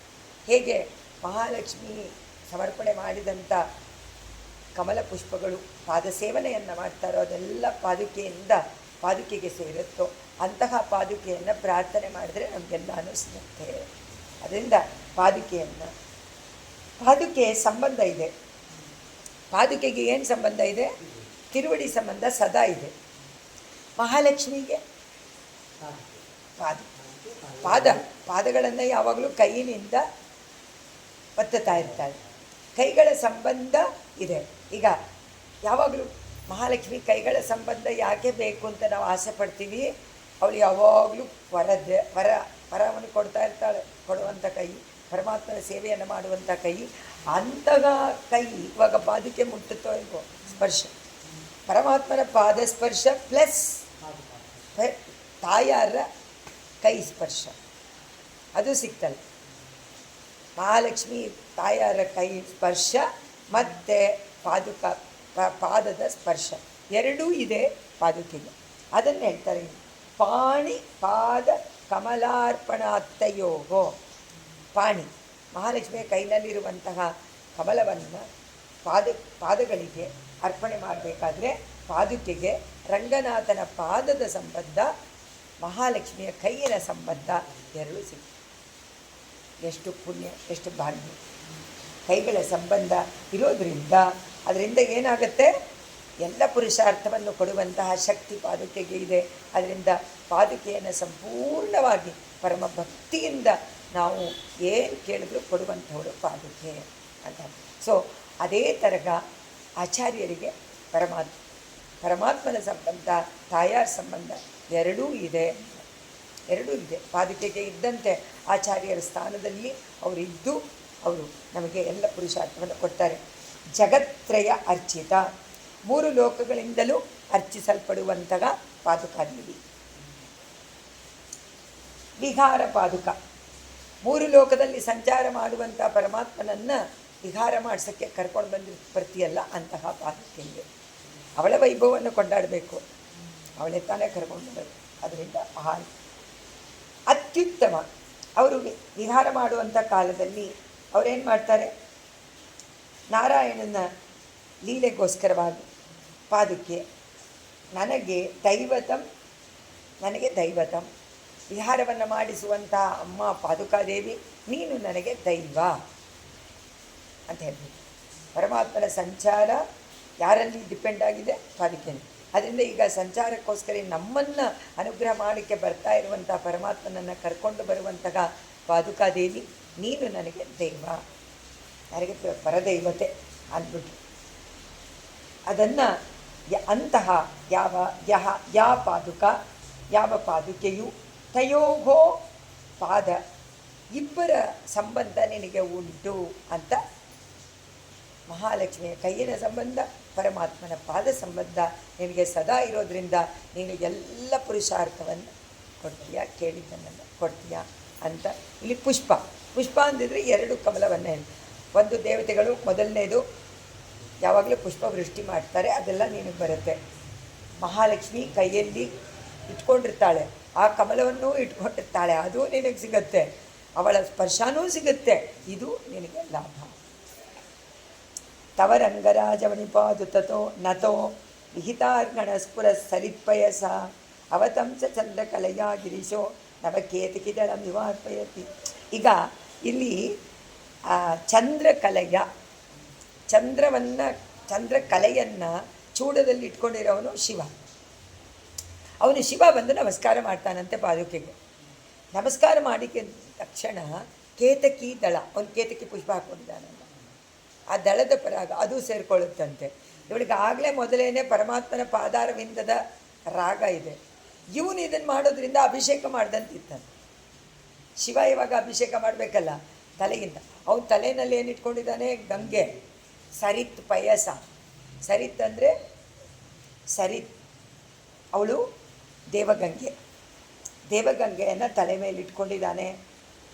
Speaker 1: ಹೇಗೆ ಮಹಾಲಕ್ಷ್ಮಿ ಸಮರ್ಪಣೆ ಮಾಡಿದಂಥ ಕಮಲ ಪುಷ್ಪಗಳು ಪಾದ ಸೇವನೆಯನ್ನು ಮಾಡ್ತಾರೋ ಅದೆಲ್ಲ ಪಾದುಕೆಗೆ ಸೇರುತ್ತೋ ಅಂತಹ ಪಾದುಕೆಯನ್ನು ಪ್ರಾರ್ಥನೆ ಮಾಡಿದ್ರೆ ನಮಗೆಲ್ಲನೂ ಸಿಗುತ್ತೆ. ಅದರಿಂದ ಪಾದುಕೆ ಸಂಬಂಧ ಇದೆ. ಪಾದುಕೆಗೆ ಏನು ಸಂಬಂಧ ಇದೆ? ತಿರುವಡಿ ಸಂಬಂಧ ಸದಾ ಇದೆ. ಮಹಾಲಕ್ಷ್ಮಿಗೆ ಪಾದಗಳನ್ನು ಯಾವಾಗಲೂ ಕೈಯಿನಿಂದ ಒತ್ತುತ್ತಾ ಇರ್ತಾಳೆ. ಕೈಗಳ ಸಂಬಂಧ ಇದೆ. ಈಗ ಯಾವಾಗಲೂ ಮಹಾಲಕ್ಷ್ಮಿ ಕೈಗಳ ಸಂಬಂಧ ಯಾಕೆ ಬೇಕು ಅಂತ ನಾವು ಆಸೆ ಪಡ್ತೀವಿ? ಅವಳು ಯಾವಾಗಲೂ ವರವನ್ನು ಕೊಡ್ತಾ ಇರ್ತಾಳೆ. ಕೊಡುವಂಥ ಕೈ, ಪರಮಾತ್ಮನ ಸೇವೆಯನ್ನು ಮಾಡುವಂಥ ಕೈ. ಅಂತಹ ಕೈ ಇವಾಗ ಪಾದಕ್ಕೆ ಮುಟ್ಟುತ್ತೋ ಇಲ್ವೋ, ಸ್ಪರ್ಶ, ಪರಮಾತ್ಮನ ಪಾದ ಸ್ಪರ್ಶ ಪ್ಲಸ್ ತಾಯಾರ ಕೈ ಸ್ಪರ್ಶ ಅದು ಸಿಗ್ತಲ್ಲ. ಮಹಾಲಕ್ಷ್ಮಿ ತಾಯಾರ ಕೈ ಸ್ಪರ್ಶ ಮತ್ತು ಪಾದದ ಸ್ಪರ್ಶ ಎರಡೂ ಇದೆ. ಪಾದುಕೆಗೆ. ಅದನ್ನು ಹೇಳ್ತಾರೆ ಪಾಣಿ ಪಾದ ಕಮಲಾರ್ಪಣಾತ್ತಯೋಗೋ. ಪಾಣಿ ಮಹಾಲಕ್ಷ್ಮಿಯ ಕೈನಲ್ಲಿರುವಂತಹ ಕಮಲವನ್ನು ಪಾದಗಳಿಗೆ ಅರ್ಪಣೆ ಮಾಡಬೇಕಾದ್ರೆ ಪಾದುಕೆಗೆ ರಂಗನಾಥನ ಪಾದದ ಸಂಬಂಧ, ಮಹಾಲಕ್ಷ್ಮಿಯ ಕೈಯಿನ ಸಂಬಂಧ ಎರಡೂ ಸಿಗ್ತದೆ. ಎಷ್ಟು ಪುಣ್ಯ, ಎಷ್ಟು ಭಾಗ್ಯ. ಕೈಗಳ ಸಂಬಂಧ ಇರೋದರಿಂದ ಅದರಿಂದ ಏನಾಗುತ್ತೆ, ಎಲ್ಲ ಪುರುಷಾರ್ಥವನ್ನು ಕೊಡುವಂತಹ ಶಕ್ತಿ ಪಾದುಕೆಗೆ ಇದೆ. ಅದರಿಂದ ಪಾದುಕೆಯನ್ನು ಸಂಪೂರ್ಣವಾಗಿ ಪರಮ ಭಕ್ತಿಯಿಂದ ನಾವು ಏನು ಕೇಳಿದ್ರು ಕೊಡುವಂಥವಳು ಪಾದುಕೆ ಅಂತ. ಸೊ ಅದೇ ತರಹ ಆಚಾರ್ಯರಿಗೆ ಪರಮಾತ್ಮನ ಸಂಬಂಧ, ತಾಯಾರ ಸಂಬಂಧ ಎರಡೂ ಇದೆ. ಪಾದುಕೆಗೆ ಇದ್ದಂತೆ ಆಚಾರ್ಯರ ಸ್ಥಾನದಲ್ಲಿ ಅವರಿದ್ದು ಅವರು ನಮಗೆ ಎಲ್ಲ ಪುರುಷಾರ್ಥವನ್ನು ಕೊಡ್ತಾರೆ. ಜಗತ್ರಯ ಅರ್ಚಿತ, 3 ಲೋಕಗಳಿಂದಲೂ ಅರ್ಚಿಸಲ್ಪಡುವಂತಹ ಪಾದುಕಾದೇವಿ. ವಿಹಾರ ಪಾದುಕ, 3 ಲೋಕದಲ್ಲಿ ಸಂಚಾರ ಮಾಡುವಂಥ ಪರಮಾತ್ಮನನ್ನು ವಿಹಾರ ಮಾಡಿಸೋಕ್ಕೆ ಕರ್ಕೊಂಡು ಬರ್ತೀಯಲ್ಲ ಅಂತಹ ಪಾದುಕೆಗೆ ಅವಳ ವೈಭವವನ್ನು ಕೊಂಡಾಡಬೇಕು. ಅವಳೇ ತಾನೇ ಕರ್ಕೊಂಡು ಬರೋದು. ಅದರಿಂದ ಅತ್ಯುತ್ತಮ. ಅವರು ವಿಹಾರ ಮಾಡುವಂಥ ಕಾಲದಲ್ಲಿ ಅವರೇನು ಮಾಡ್ತಾರೆ, ನಾರಾಯಣನ ಲೀಲೆಗೋಸ್ಕರವಾಗಿ ಪಾದುಕೆ ನನಗೆ ದೈವತಂ ವಿಹಾರವನ್ನು ಮಾಡಿಸುವಂಥ ಅಮ್ಮ ಪಾದುಕಾದೇವಿ, ನೀನು ನನಗೆ ದೈವ ಅಂತ ಹೇಳ್ಬೋದು. ಪರಮಾತ್ಮನ ಸಂಚಾರ ಯಾರಲ್ಲಿ ಡಿಪೆಂಡ್ ಆಗಿದೆ, ಪಾದುಕೆಯಲ್ಲಿ. ಅದರಿಂದ ಈಗ ಸಂಚಾರಕ್ಕೋಸ್ಕರ ನಮ್ಮನ್ನು ಅನುಗ್ರಹ ಮಾಡಲಿಕ್ಕೆ ಬರ್ತಾ ಇರುವಂಥ ಪರಮಾತ್ಮನನ್ನು ಕರ್ಕೊಂಡು ಬರುವಂತಹ ಪಾದುಕಾದೇವಿ, ನೀನು ನನಗೆ ದೈವ, ನನಗೆ ಪರದೈವತೆ ಅಂದ್ಬಿಟ್ಟು ಅದನ್ನು ಅಂತಹ ಯಾವ ಪಾದುಕೆಯು ತಯೋಗೋ ಪಾದ, ಇಬ್ಬರ ಸಂಬಂಧ ನಿನಗೆ ಉಂಟು ಅಂತ. ಮಹಾಲಕ್ಷ್ಮಿಯ ಕೈಯಿನ ಸಂಬಂಧ, ಪರಮಾತ್ಮನ ಪಾದ ಸಂಬಂಧ ನಿನಗೆ ಸದಾ ಇರೋದರಿಂದ ನೀನು ಎಲ್ಲ ಪುರುಷಾರ್ಥವನ್ನು ಕೊಡ್ತೀಯಾ, ಕೇಳಿದ್ದನ್ನೆಲ್ಲ ಕೊಡ್ತೀಯಾ ಅಂತ. ಇಲ್ಲಿ ಪುಷ್ಪ ಅಂದಿದ್ರೆ 2 ಕಮಲವನ್ನು ಹೇಳಿ. ಒಂದು ದೇವತೆಗಳು ಮೊದಲನೇದು ಯಾವಾಗಲೂ ಪುಷ್ಪವೃಷ್ಟಿ ಮಾಡ್ತಾರೆ, ಅದೆಲ್ಲ ನಿನಗೆ ಬರುತ್ತೆ. ಮಹಾಲಕ್ಷ್ಮಿ ಕೈಯಲ್ಲಿ ಇಟ್ಕೊಂಡಿರ್ತಾಳೆ, ಆ ಕಮಲವನ್ನೂ ಇಟ್ಕೊಂಡಿರ್ತಾಳೆ, ಅದು ನಿನಗೆ ಸಿಗುತ್ತೆ. ಅವಳ ಸ್ಪರ್ಶನೂ ಸಿಗುತ್ತೆ, ಇದು ನಿನಗೆ ಲಾಭ. ತವರಂಗರಾಜಮಣಿಪಾದು ತಥೋ ನತೋ ವಿಹಿತಾರ್ಗಣ ಸ್ಫುರ ಸರಿತ್ಪಯಸ ಅವತಂಸ ಚಂದ್ರಕಲೆಯ ಗಿರೀಶೋ ನವಕೇತಕಿದಳ ನಿವಾರ್ಪಯತಿ. ಈಗ ಇಲ್ಲಿ ಚಂದ್ರಕಲೆಯನ್ನು ಚೂಡದಲ್ಲಿ ಇಟ್ಕೊಂಡಿರೋವನು ಶಿವ. ಅವನು ಶಿವ ಬಂದು ನಮಸ್ಕಾರ ಮಾಡ್ತಾನಂತೆ ಪಾದುಕೆಗೆ. ನಮಸ್ಕಾರ ಮಾಡಿದ ತಕ್ಷಣ ಕೇತಕಿ ದಳ, ಅವನು ಕೇತಕಿ ಪುಷ್ಪ ಹಾಕ್ಕೊಂಡಿದ್ದಾನಲ್ಲ, ಆ ದಳದ ಪರಾಗ ಅದು ಸೇರಿಕೊಳ್ಳುತ್ತಂತೆ. ಇವಳಿಗೆ ಆಗಲೇ ಮೊದಲೇನೆ ಪರಮಾತ್ಮನ ಪಾದಾರವಿಂದದ ರಾಗ ಇದೆ. ಇವನು ಇದನ್ನು ಮಾಡೋದ್ರಿಂದ ಅಭಿಷೇಕ ಮಾಡ್ದಂತಿತ್ತಾನೆ. ಶಿವ ಇವಾಗ ಅಭಿಷೇಕ ಮಾಡಬೇಕಲ್ಲ ತಲೆಯಿಂದ, ಅವನು ತಲೆಯಲ್ಲಿ ಏನು ಇಟ್ಕೊಂಡಿದ್ದಾನೆ, ಗಂಗೆ, ಸರಿತ್ ಪಯಸ. ಸರಿತ್ ಅಂದರೆ ಅವಳು ದೇವಗಂಗೆಯನ್ನು ತಲೆ ಮೇಲೆ ಇಟ್ಕೊಂಡಿದ್ದಾನೆ.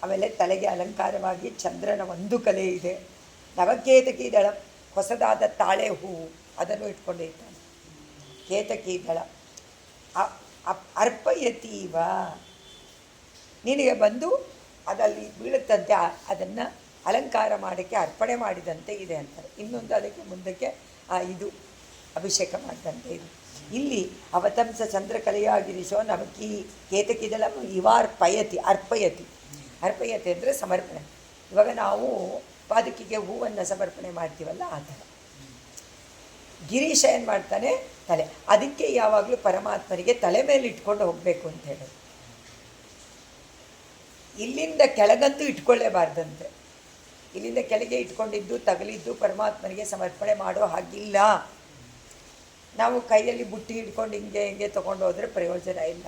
Speaker 1: ಆಮೇಲೆ ತಲೆಗೆ ಅಲಂಕಾರವಾಗಿ ಚಂದ್ರನ ಒಂದು ಕಲೆ ಇದೆ. ನವಕೇತಕಿ ದಳ, ಹೊಸದಾದ ತಾಳೆ ಹೂವು, ಅದನ್ನು ಇಟ್ಕೊಂಡಿದ್ದಾನೆ. ಕೇತಕಿ ದಳ ಅರ್ಪಯತೀವ, ನಿನಗೆ ಬಂದು ಅದಲ್ಲಿ ಬೀಳುತ್ತಂತೆ, ಅದನ್ನು ಅಲಂಕಾರ ಮಾಡೋಕ್ಕೆ ಅರ್ಪಣೆ ಮಾಡಿದಂತೆ ಇದೆ ಅಂತಾರೆ. ಇನ್ನೊಂದು ಅದಕ್ಕೆ ಮುಂದಕ್ಕೆ ಇದು ಅಭಿಷೇಕ ಮಾಡಿದಂತೆ ಇದು. ಇಲ್ಲಿ ಅವತಂಸ ಚಂದ್ರಕಲೆಯಾಗಿರಿಸೋ ನಮಕಿ ಕೇತಕಿದಳ ಇವಾರ್ಪಯತಿ, ಅರ್ಪಯತಿ ಅಂದರೆ ಸಮರ್ಪಣೆ. ಇವಾಗ ನಾವು ಪಾದುಕಿಗೆ ಹೂವನ್ನು ಸಮರ್ಪಣೆ ಮಾಡ್ತೀವಲ್ಲ, ಆ ಥರ ಗಿರೀಶ ಏನು ಮಾಡ್ತಾನೆ, ತಲೆ. ಅದಕ್ಕೆ ಯಾವಾಗಲೂ ಪರಮಾತ್ಮನಿಗೆ ತಲೆ ಮೇಲೆ ಇಟ್ಕೊಂಡು ಹೋಗಬೇಕು ಅಂತ ಹೇಳೋದು. ಇಲ್ಲಿಂದ ಕೆಳಗಂತೂ ಇಟ್ಕೊಳ್ಳೇಬಾರ್ದಂತೆ. ಇಲ್ಲಿಂದ ಕೆಳಗೆ ಇಟ್ಕೊಂಡಿದ್ದು ತಗಲಿದ್ದು ಪರಮಾತ್ಮನಿಗೆ ಸಮರ್ಪಣೆ ಮಾಡೋ ಹಾಗಿಲ್ಲ. ನಾವು ಕೈಯಲ್ಲಿ ಬುಟ್ಟಿ ಹಿಡ್ಕೊಂಡು ಹಿಂಗೆ ತೊಗೊಂಡು ಹೋದರೆ ಪ್ರಯೋಜನ ಇಲ್ಲ.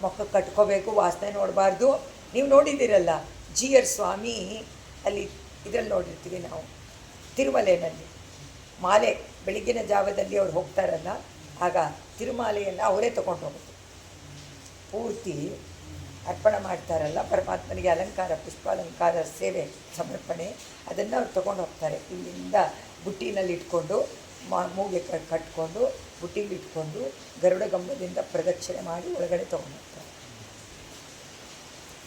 Speaker 1: ಮೊಕ್ಕಕ್ಕೆ ಕಟ್ಕೋಬೇಕು, ವಾಸನೆ ನೋಡಬಾರ್ದು. ನೀವು ನೋಡಿದ್ದೀರಲ್ಲ, GR ಸ್ವಾಮಿ ಅಲ್ಲಿ ಇದರಲ್ಲಿ ನೋಡಿರ್ತೀವಿ ನಾವು, ತಿರುಮಲೆಯಲ್ಲಿ ಮಾಲೆ ಬೆಳಗಿನ ಜಾವದಲ್ಲಿ ಅವ್ರು ಹೋಗ್ತಾರಲ್ಲ, ಆಗ ತಿರುಮಾಲೆಯನ್ನು ಅವರೇ ತೊಗೊಂಡು ಹೋಗೋದು. ಪೂರ್ತಿ ಅರ್ಪಣೆ ಮಾಡ್ತಾರಲ್ಲ ಪರಮಾತ್ಮನಿಗೆ, ಅಲಂಕಾರ, ಪುಷ್ಪಾಲಂಕಾರ ಸೇವೆ ಸಮರ್ಪಣೆ, ಅದನ್ನು ಅವ್ರು ತೊಗೊಂಡು ಹೋಗ್ತಾರೆ. ಇಲ್ಲಿಂದ ಬುಟ್ಟಿನಲ್ಲಿ ಇಟ್ಕೊಂಡು ಮೂಗೆ ಕಟ್ಕೊಂಡು ಬುಟ್ಟಿಲಿಟ್ಕೊಂಡು ಗರುಡ ಗಂಬದಿಂದ ಪ್ರದಕ್ಷಿಣೆ ಮಾಡಿ ಒಳಗಡೆ ತೊಗೊಂಡೋಗ್ತಾರೆ.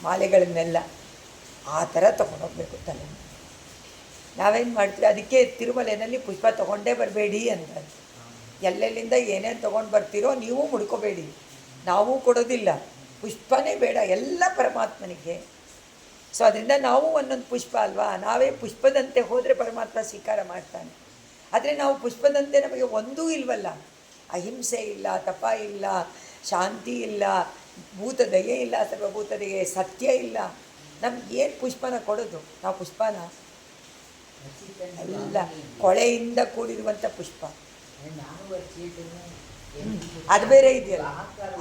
Speaker 1: ಮಾಲೆಗಳನ್ನೆಲ್ಲ ಆ ಥರ ತೊಗೊಂಡೋಗ್ಬೇಕು ತಲೆ. ನಾವೇನು ಮಾಡ್ತೀವಿ, ಅದಕ್ಕೆ ತಿರುಮಲೆಯಲ್ಲಿ ಪುಷ್ಪ ತೊಗೊಂಡೇ ಬರಬೇಡಿ ಅಂತ. ಎಲ್ಲೆಲ್ಲಿಂದ ಏನೇನು ತೊಗೊಂಡು ಬರ್ತೀರೋ ನೀವು ಮುಡ್ಕೋಬೇಡಿ, ನಾವು ಕೊಡೋದಿಲ್ಲ, ಪುಷ್ಪನೇ ಬೇಡ, ಎಲ್ಲ ಪರಮಾತ್ಮನಿಗೆ. ಸೊ ಅದರಿಂದ ನಾವು ಒಂದೊಂದು ಪುಷ್ಪ ಅಲ್ವಾ, ನಾವೇ ಪುಷ್ಪದಂತೆ ಹೋದರೆ ಪರಮಾತ್ಮ ಸ್ವೀಕಾರ ಮಾಡ್ತಾನೆ. ಆದರೆ ನಾವು ಪುಷ್ಪದಂತೆ ನಮಗೆ ಒಂದೂ ಇಲ್ವಲ್ಲ. ಅಹಿಂಸೆ ಇಲ್ಲ, ತಪ ಇಲ್ಲ, ಶಾಂತಿ ಇಲ್ಲ, ಭೂತದಯೆ ಇಲ್ಲ, ಸರ್ವಭೂತದಯೆ, ಸತ್ಯ ಇಲ್ಲ. ನಮಗೇನು ಪುಷ್ಪನ ಕೊಡೋದು ನಾವು? ಪುಷ್ಪನ ಎಲ್ಲ ಕೊಳೆಯಿಂದ ಕೂಡಿರುವಂಥ ಪುಷ್ಪ. ಅದು ಬೇರೆ ಇದೆಯಲ್ಲ,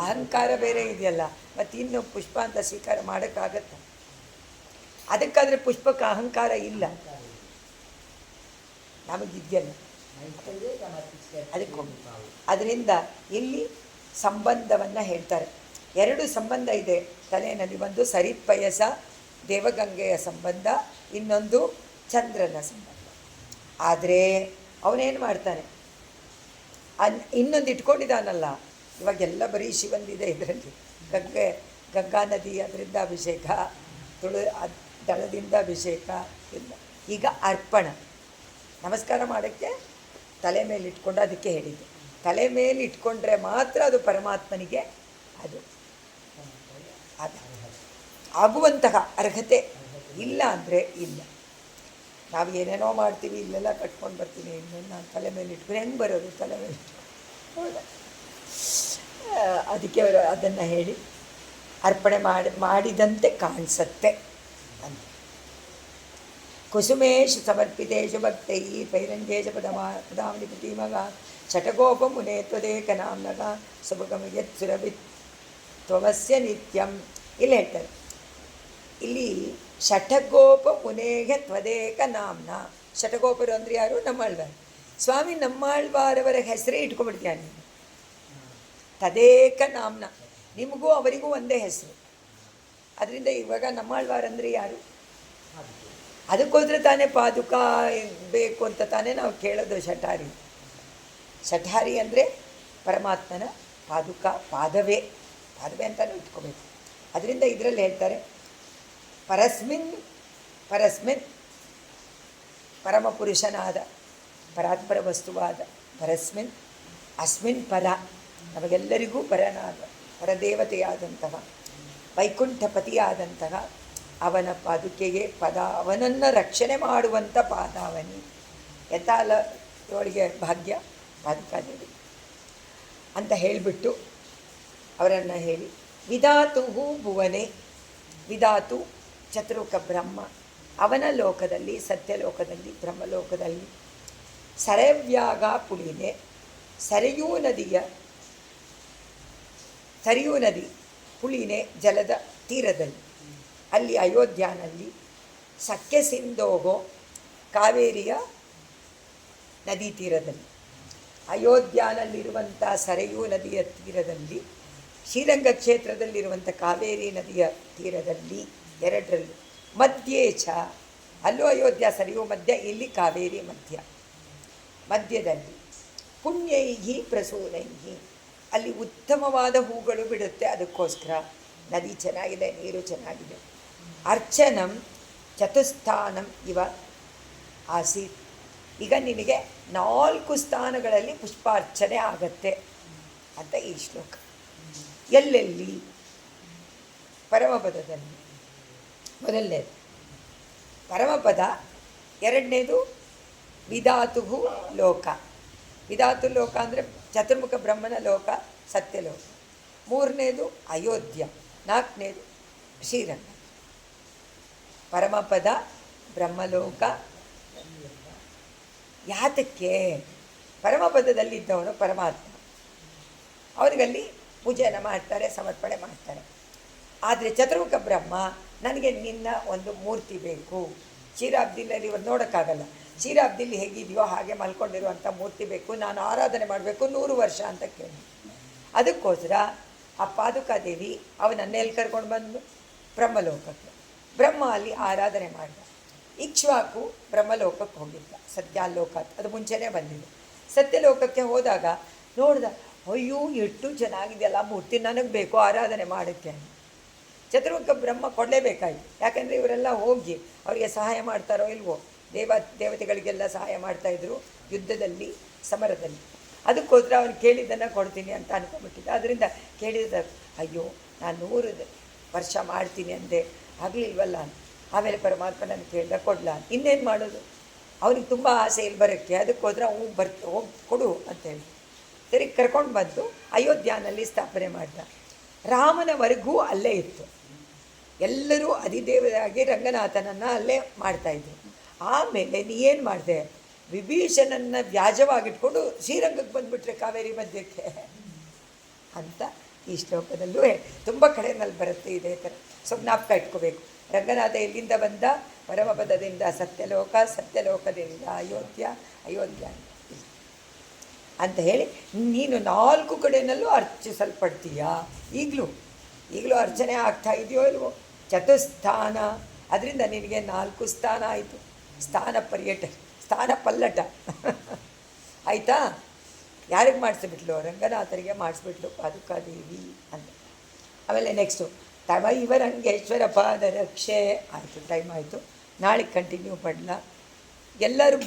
Speaker 1: ಅಹಂಕಾರ ಬೇರೆ ಇದೆಯಲ್ಲ, ಮತ್ತು ಇನ್ನು ಪುಷ್ಪ ಅಂತ ಸ್ವೀಕಾರ ಮಾಡೋಕ್ಕಾಗತ್ತ? ಅದಕ್ಕಾದರೆ ಪುಷ್ಪಕ್ಕೆ ಅಹಂಕಾರ ಇಲ್ಲ, ನಮಗಿದೆಯಲ್ಲ, ಅದಕ್ಕೆ ಹೋಗಿ. ಅದರಿಂದ ಇಲ್ಲಿ ಸಂಬಂಧವನ್ನು ಹೇಳ್ತಾರೆ. ಎರಡು ಸಂಬಂಧ ಇದೆ ತಲೆಯಲ್ಲಿ. ಒಂದು ಸರಿತ್ಪಯಸ ದೇವಗಂಗೆಯ ಸಂಬಂಧ, ಇನ್ನೊಂದು ಚಂದ್ರನ ಸಂಬಂಧ. ಆದರೆ ಅವನೇನು ಮಾಡ್ತಾನೆ, ಇನ್ನೊಂದು ಇಟ್ಕೊಂಡಿದ್ದಾನಲ್ಲ. ಇವಾಗೆಲ್ಲ ಬರೀ ಶಿವಂದಿದೆ ಇದರಲ್ಲಿ. ಗಂಗಾ ನದಿ, ಅದರಿಂದ ಅಭಿಷೇಕ, ದಳದಿಂದ ಅಭಿಷೇಕ ಇಲ್ಲ. ಈಗ ಅರ್ಪಣ, ನಮಸ್ಕಾರ ಮಾಡೋಕ್ಕೆ ತಲೆ ಮೇಲೆ ಇಟ್ಕೊಂಡು, ಅದಕ್ಕೆ ಹೇಳಿದ್ದು ತಲೆ ಮೇಲೆ ಇಟ್ಕೊಂಡ್ರೆ ಮಾತ್ರ ಅದು ಪರಮಾತ್ಮನಿಗೆ ಅದು ಆಗುವಂತಹ ಅರ್ಹತೆ. ಇಲ್ಲ ಅಂದರೆ ಇಲ್ಲ. ನಾವು ಏನೇನೋ ಮಾಡ್ತೀವಿ, ಇಲ್ಲೆಲ್ಲ ಕಟ್ಕೊಂಡು ಬರ್ತೀನಿ, ಇನ್ನೊಂದು ನಾನು ತಲೆ ಮೇಲೆ ಇಟ್ಕೊಂಡು ಹೆಂಗೆ ಬರೋದು? ತಲೆ ಮೇಲೆ ಅದಕ್ಕೆ ಅವರು ಅದನ್ನು ಹೇಳಿ ಅರ್ಪಣೆ ಮಾಡಿದಂತೆ ಕಾಣಿಸುತ್ತೆ ಅಂತ. ಕುಸುಮೇಶು ಸಮರ್ಪಿತೇಶು ಭಕ್ತೈ ಪೈರಂಜೇಶ ಪದಾಮಿ ಪ್ರತಿಮಗ ಷಟಗೋಪ ಮುನೇ ತ್ವದೇಕ ನಾಮ್ನಗ ಸುಭಗಮ ಯತ್ ಸುರಭಿತ್ ತ್ವಮಸ್ಯ ನಿತ್ಯಂ. ಇಲ್ಲಿ ಹೇಳ್ತಾರೆ, ಇಲ್ಲಿ ಷಟಗೋಪ ಮುನೇಗೆ ತ್ವದೇಕ ನಾಮ್ನ. ಷಟಗೋಪರು ಅಂದರೆ ಯಾರು? ನಮ್ಮಾಳ್ವಾರ್ ಸ್ವಾಮಿ. ನಮ್ಮಾಳ್ವಾರವರ ಹೆಸರೇ ಇಟ್ಕೊಂಡ್ಬಿಡ್ತೀಯ ನೀನು. ತದೇಕ ನಾಮ್ನ, ನಿಮಗೂ ಅವರಿಗೂ ಒಂದೇ ಹೆಸರು. ಅದರಿಂದ ಇವಾಗ ನಮ್ಮಾಳ್ವಾರ್ ಅಂದರೆ ಯಾರು? ಅದಕ್ಕೋದ್ರೆ ತಾನೇ ಪಾದುಕ ಬೇಕು ಅಂತ ತಾನೇ ನಾವು ಕೇಳೋದು. ಶಠಾರಿ ಅಂದರೆ ಪರಮಾತ್ಮನ ಪಾದುಕ, ಪಾದವೇ ಅಂತಲೂ ಇಟ್ಕೋಬೇಕು. ಅದರಿಂದ ಇದರಲ್ಲಿ ಹೇಳ್ತಾರೆ, ಪರಸ್ಮಿನ್ ಪರಮಪುರುಷನಾದ ಪರಾತ್ಪರ ವಸ್ತುವಾದ ಪರಸ್ಮಿನ್ ಅಸ್ಮಿನ್ ಪರ, ನಮಗೆಲ್ಲರಿಗೂ ಪರನಾದ ಪರದೇವತೆಯಾದಂತಹ ವೈಕುಂಠಪತಿಯಾದಂತಹ ಅವನ ಪಾದುಕೆಗೆ ಅವನನ್ನು ರಕ್ಷಣೆ ಮಾಡುವಂಥ ಪಾದಾವನಿ. ಯಥಾಲ ಇವಳಿಗೆ ಭಾಗ್ಯ ಪಾದುಕಾದೇವಿ ಅಂತ ಹೇಳಿಬಿಟ್ಟು ಅವರನ್ನು ಹೇಳಿ, ವಿಧಾತು ಭುವನೆ, ವಿಧಾತು ಚತುರ್ಮುಖ ಬ್ರಹ್ಮ, ಅವನ ಲೋಕದಲ್ಲಿ, ಸತ್ಯಲೋಕದಲ್ಲಿ, ಬ್ರಹ್ಮಲೋಕದಲ್ಲಿ ಸರವ್ಯಾಗ ಪುಳಿನೆ, ಸರಿಯೂ ನದಿ ಪುಳಿನೆ ಜಲದ ತೀರದಲ್ಲಿ, ಅಲ್ಲಿ ಅಯೋಧ್ಯಾನಲ್ಲಿ ಸಖ್ಯ ಸಿಂಧೋಗೋ ಕಾವೇರಿಯ ನದಿ ತೀರದಲ್ಲಿ, ಅಯೋಧ್ಯಾನಲ್ಲಿರುವಂಥ ಸರಯೂ ನದಿಯ ತೀರದಲ್ಲಿ, ಶ್ರೀರಂಗ ಕ್ಷೇತ್ರದಲ್ಲಿರುವಂಥ ಕಾವೇರಿ ನದಿಯ ತೀರದಲ್ಲಿ, ಎರಡರಲ್ಲಿ ಮಧ್ಯೇಚ, ಅಲ್ಲೂ ಅಯೋಧ್ಯ ಸರಿಯೂ ಮಧ್ಯ, ಇಲ್ಲಿ ಕಾವೇರಿ ಮಧ್ಯದಲ್ಲಿ ಪುಣ್ಯೈಹಿ ಪ್ರಸೂನೈಹಿ, ಅಲ್ಲಿ ಉತ್ತಮವಾದ ಹೂಗಳು ಬಿಡುತ್ತೆ. ಅದಕ್ಕೋಸ್ಕರ ನದಿ ಚೆನ್ನಾಗಿದೆ, ನೀರು ಚೆನ್ನಾಗಿದೆ. ಅರ್ಚನಂ ಚತುಸ್ಥಾನಂ ಇವ ಆಸೀತ್, ಈಗ ನಿನಗೆ 4 ಸ್ಥಾನಗಳಲ್ಲಿ ಪುಷ್ಪಾರ್ಚನೆ ಆಗತ್ತೆ ಅಂತ ಈ ಶ್ಲೋಕ. ಎಲ್ಲೆಲ್ಲಿ? ಪರಮಪದದಲ್ಲಿ ಮೊದಲನೇದು ಪರಮಪದ, ಎರಡನೇದು ವಿಧಾತು ಲೋಕ. ವಿಧಾತು ಲೋಕ ಅಂದರೆ ಚತುರ್ಮುಖ ಬ್ರಹ್ಮನ ಲೋಕ, ಸತ್ಯಲೋಕ. ಮೂರನೇದು ಅಯೋಧ್ಯ, ನಾಲ್ಕನೇದು ಶ್ರೀರಂಗ. ಪರಮಪದ, ಬ್ರಹ್ಮಲೋಕ. ಯಾತಕ್ಕೆ? ಪರಮಪದದಲ್ಲಿದ್ದವನು ಪರಮಾತ್ಮ, ಅವನಿಗಲ್ಲಿ ಪೂಜೆಯನ್ನು ಮಾಡ್ತಾರೆ, ಸಮರ್ಪಣೆ ಮಾಡ್ತಾರೆ. ಆದರೆ ಚತುರ್ಮುಖ ಬ್ರಹ್ಮ, ನನಗೆ ನಿನ್ನ ಒಂದು ಮೂರ್ತಿ ಬೇಕು. ಕ್ಷೀರಾಬ್ದಿಯಲ್ಲಿ ಇವರು ನೋಡೋಕ್ಕಾಗಲ್ಲ, ಕ್ಷೀರಾಬ್ದಿಲಿ ಹೇಗಿದೆಯೋ ಹಾಗೆ ಮಲ್ಕೊಂಡಿರುವಂಥ ಮೂರ್ತಿ ಬೇಕು, ನಾನು ಆರಾಧನೆ ಮಾಡಬೇಕು 100 ವರ್ಷ ಅಂತ ಕೇಳಿ. ಅದಕ್ಕೋಸ್ಕರ ಆ ಪಾದುಕಾದೇವಿ ಅವನನ್ನೆಲ್ಲಿ ಕರ್ಕೊಂಡು ಬಂದು ಬ್ರಹ್ಮಲೋಕಕ್ಕೆ, ಬ್ರಹ್ಮ ಅಲ್ಲಿ ಆರಾಧನೆ ಮಾಡಿದ. ಇಕ್ಷ್ವಾಕು ಬ್ರಹ್ಮಲೋಕಕ್ಕೆ ಹೋಗಿದ್ದ, ಸತ್ಯಾಲೋಕ ಅದು ಮುಂಚೆನೇ ಬಂದಿದೆ. ಸತ್ಯಲೋಕಕ್ಕೆ ಹೋದಾಗ ನೋಡ್ದ, ಅಯ್ಯೋ ಎಷ್ಟು ಚೆನ್ನಾಗಿದೆಯಲ್ಲ ಮೂರ್ತಿ, ನನಗೆ ಬೇಕು ಆರಾಧನೆ ಮಾಡೋಕ್ಕೆ. ಚತುರ್ಮುಖ ಬ್ರಹ್ಮ ಕೊಡಲೇಬೇಕಾಯ್ತು. ಯಾಕಂದರೆ ಇವರೆಲ್ಲ ಹೋಗಿ ಅವರಿಗೆ ಸಹಾಯ ಮಾಡ್ತಾರೋ ಇಲ್ವೋ, ದೇವತೆಗಳಿಗೆಲ್ಲ ಸಹಾಯ ಮಾಡ್ತಾಯಿದ್ರು ಯುದ್ಧದಲ್ಲಿ, ಸಮರದಲ್ಲಿ. ಅದಕ್ಕೋಸ್ಕರ ಅವನು ಕೇಳಿದ್ದನ್ನು ಕೊಡ್ತೀನಿ ಅಂತ ಅನ್ಕೊಂಡ್ಬಿಟ್ಟಿದ್ದ. ಅದರಿಂದ ಕೇಳಿದ, ಅಯ್ಯೋ ನಾನು 100 ವರ್ಷ ಮಾಡ್ತೀನಿ ಅಂದೆ, ಆಗಲಿಲ್ವಲ್ಲ. ಆಮೇಲೆ ಪರಮಾತ್ಮ ನಾನು ಕೇಳ್ದ, ಕೊಡಲ. ಇನ್ನೇನು ಮಾಡೋದು, ಅವನಿಗೆ ತುಂಬ ಆಸೆ ಇಲ್ಲಿ ಬರೋಕ್ಕೆ. ಅದಕ್ಕೋಸ್ಕರ ಹೋಗಿ ಕೊಡು ಅಂತೇಳಿ ಸರಿ ಕರ್ಕೊಂಡು ಬಂದು ಅಯೋಧ್ಯಾನಲ್ಲಿ ಸ್ಥಾಪನೆ ಮಾಡ್ದ. ರಾಮನವರೆಗೂ ಅಲ್ಲೇ ಇತ್ತು. ಎಲ್ಲರೂ ಅಧಿದೇವರಾಗಿ ರಂಗನಾಥನನ್ನು ಅಲ್ಲೇ ಮಾಡ್ತಾಯಿದ್ರು. ಆಮೇಲೆ ನೀ ಏನು ಮಾಡಿದೆ, ವಿಭೀಷಣನ ವ್ಯಾಜವಾಗಿಟ್ಕೊಂಡು ಶ್ರೀರಂಗಕ್ಕೆ ಬಂದುಬಿಟ್ರೆ ಕಾವೇರಿ ಮಧ್ಯಕ್ಕೆ ಅಂತ ಈ ಶ್ಲೋಕದಲ್ಲೂ ತುಂಬ ಕಡೆಯಲ್ಲಿ ಬರುತ್ತೆ ಇದೇ ಥರ. ಸೊ ಜ್ಞಾಪಕ ಇಟ್ಕೋಬೇಕು. ರಂಗನಾಥ ಎಲ್ಲಿಂದ ಬಂದ, ಪರಮಪದದಿಂದ ಸತ್ಯಲೋಕ, ಸತ್ಯಲೋಕದಿಂದ ಅಯೋಧ್ಯ, ಅಯೋಧ್ಯ ಅಂತ ಹೇಳಿ ನೀನು 4 ಕಡೆಯಲ್ಲೂ ಅರ್ಚಿಸಲ್ಪಡ್ತೀಯಾ. ಈಗಲೂ ಅರ್ಚನೆ ಆಗ್ತಾ ಇದೆಯೋ ಇಲ್ವೋ. ಚತುಸ್ಥಾನ, ಅದರಿಂದ ನಿನಗೆ 4 ಸ್ಥಾನ ಆಯಿತು. ಸ್ಥಾನ ಪರ್ಯಟನೆ, ಸ್ಥಾನ ಪಲ್ಲಟ ಆಯಿತಾ. ಯಾರಿಗೆ ಮಾಡಿಸ್ಬಿಟ್ಲು, ರಂಗನಾಥರಿಗೆ ಮಾಡಿಸ್ಬಿಟ್ಲು ಪಾದುಕಾದೇವಿ ಅಂತ. ಆಮೇಲೆ ನೆಕ್ಸ್ಟು ತಮೈವರಂಗೇಶ್ವರ ಪಾದ ರಕ್ಷೆ ಆಯಿತು. ಟೈಮ್ ಆಯಿತು, ನಾಳೆ ಕಂಟಿನ್ಯೂ ಪಡಲ. ಎಲ್ಲರೂ